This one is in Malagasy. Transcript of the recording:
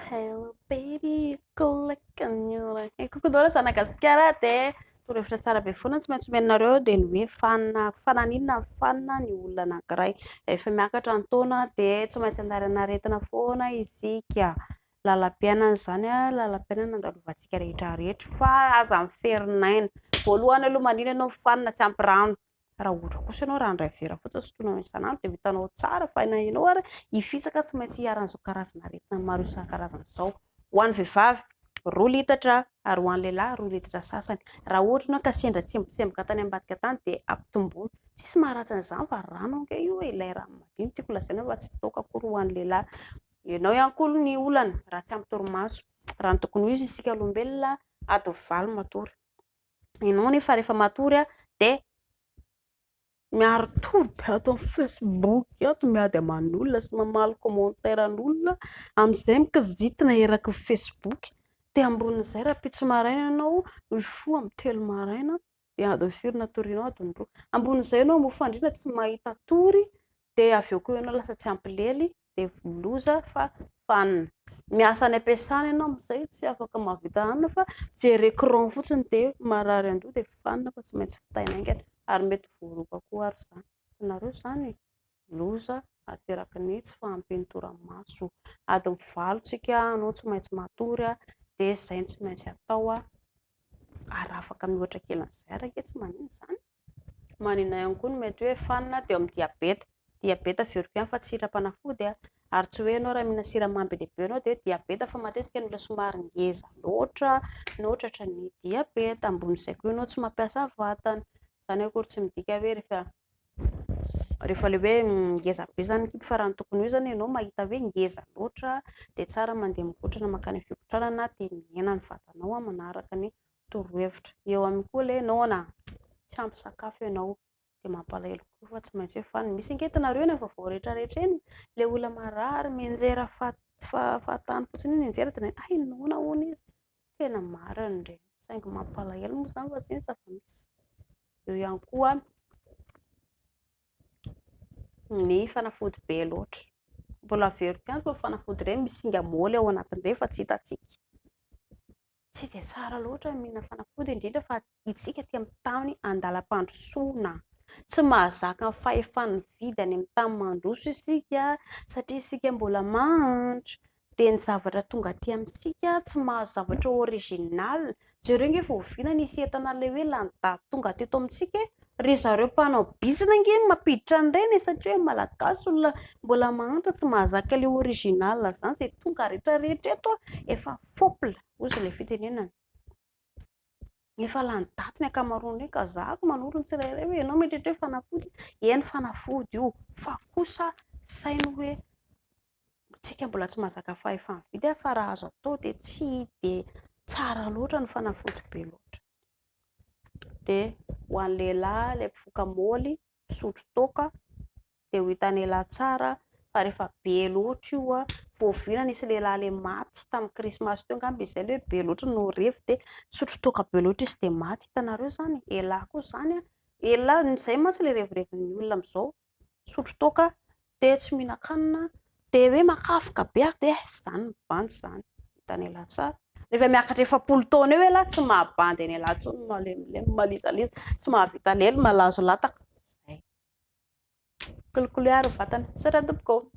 Hello baby, kolakanyora. Kokodora sanagasikara dia torohevitra tsara be foana tsy maintsy omenareo dia ny hoe fananinona ny fanina ny olona anankiray. Efa miakatra ny taona dia tsy maintsy andarana aretina foana isika. Lalam-piainana izany lalam-piainana andalovantsika rehetra rehetra fa aza miferinaina. Voalohany aloha manina ianao fanina tsy ampy rano. Raha ohatra kosa ianao ranoray vera fotsiny sotroinao isan'andro dia vitanao tsara fa ianao ary hifisaka tsy maintsy hiaran'izao karazana aretina maro isan-karazany izao. Ho an'ny vehivavy 2 litatra ary ho an'ny lehilahy 2 litatra sasany. Raha ohatra ianao ka sendra tsemboka tany ambadika tany dia ampitomboina. Tsisy maharatsy an'izany fa rano anga io ilay rano madio tiako lazaina fa tsy toaka akory ho an'ny lehilahy. Ianao ihany koa ny olana raha tsy ampy torimaso. Raha ny tokony ho izy isika olombelona adiny valo matory. Ianao nefa rehefa matory dia miaro tory be ato amin'ny Facebook ato miady aman'olona sy mamaly commentaire-n'olona amin'izay mikizitina eraky ny Facebook dia ambonin'izay rahampitso maraina ianao mifoha amin'ny 3 maraina dia adiny 4 natorianao adiny 2 ambonin'izay ianao mofo andrina tsy mahita tory dia avy eo koa ianao lasa tsy ampy lely dia loza fa fanina. Miasa any am-piasana ianao amin'izay tsy afaka mahavita hanina fa mijery écran fotsiny dia marary an-doha dia fanina fa tsy maintsy fitaina aingana ary mety voaroka koa ary izany. Ianareo izany loza ateraky ny tsy fahampian'ny torimaso. Adiny valo tsika anao tsy maintsy matory dia izay tsy maintsy atao ary afaka mihoatra kely an'izay ary ake tsy manino izany. Manina ihany koa ny mety hoe fanina dia amin'ny diabeta. Diabeta veriko ihany fa tsy siram-panafody ary tsy hoe ianao raha mihina siramamy be dia be ianao dia diabeta fa matetika ny olona somary ngeza loatra no tratran'ny diabeta. Ambonin'izay koa ianao tsy mampiasa vatana. Izany akory tsy midika hoe rehefa ilay hoe ngeza be izany kibo fa raha ny tokony ho izany ianao mahita hoe ngeza loatra dia tsara mandeha mikotrana makany amin'ny fikotranana dia miaina ny vatanao manaraka ny torohevitra. Eo aminy koa ilay noana tsy ampy sakafo ianao dia mampalahelo koa fa tsy maintsy hoe fanina. Misy anketinareo eny amin'ny vaovao rehetra rehetra eny ilay olona marary mianjera fahatany fotsiny iny enjera dia ay noana hono izy tena marina ireny saingy mampalahelo moa izany fa tsy misy. Eo ihany koa ny fanafody be loatra. Mbola averiko ihany fa fanafody ireny misy singa moly ao anatin'ireny fa tsy hitantsika. Tsy dia tsara loatra mihina fanafody indrindra fa isika aty amin'ny tany andalam-pandrosoana. Tsy mahazaka ny fahefan'ny mividy any amin'ny tany mandroso isika satria isika mbola mantitra dia ny zavatra tonga aty amintsika tsy mahazo zavatra original. Jereo ange efa oviana nisy entana ilay hoe lany-daty tonga teto amintsika ry zareo mpanao bizina ange mampiditra an'ireny satria hoe malagasy olona mbola mantitra tsy mahazaka ilay original izany izay tonga rehetra rehetra eto efa fopla hozy ilay fitenenana. Efa lany-daty ny ankamaroany ka zahako manoro ny tsirairay hoe ianao mieritreritra hoe fanafody eny fanafody io fa kosa sainy hoe tsika mbola tsy mahazaka fahefa mividy fa raha azo atao dia tsy dia tsara loatra ny fanafody be loatra. Dia ho an'ny lehilahy ilay mpifoka moly misotro toaka dia ho hitan'ny lehilahy tsara fa rehefa be loatra io voaviana nisy lehilahy ilay maty tamin'ny krismasy teo angamba izay ilay hoe be loatra no refy dia misotro toaka be loatra izy dia maty. Hitanareo izany lehilahy koa izany lehilahy izay mantsy ilay revirevin'ny olona amin'izao misotro toaka dia tsy mihinan-kanina dia hoe makafoka be dia izany mibandy izany. Hitan'ny lehilahy tsara rehefa miakatra 70 taona eo lahy tsy mahabandy any lehilahy intsony malemilemy malizaliza tsy mahavita lely malazo lataka. Kolokolo ary vatana sara tompoko.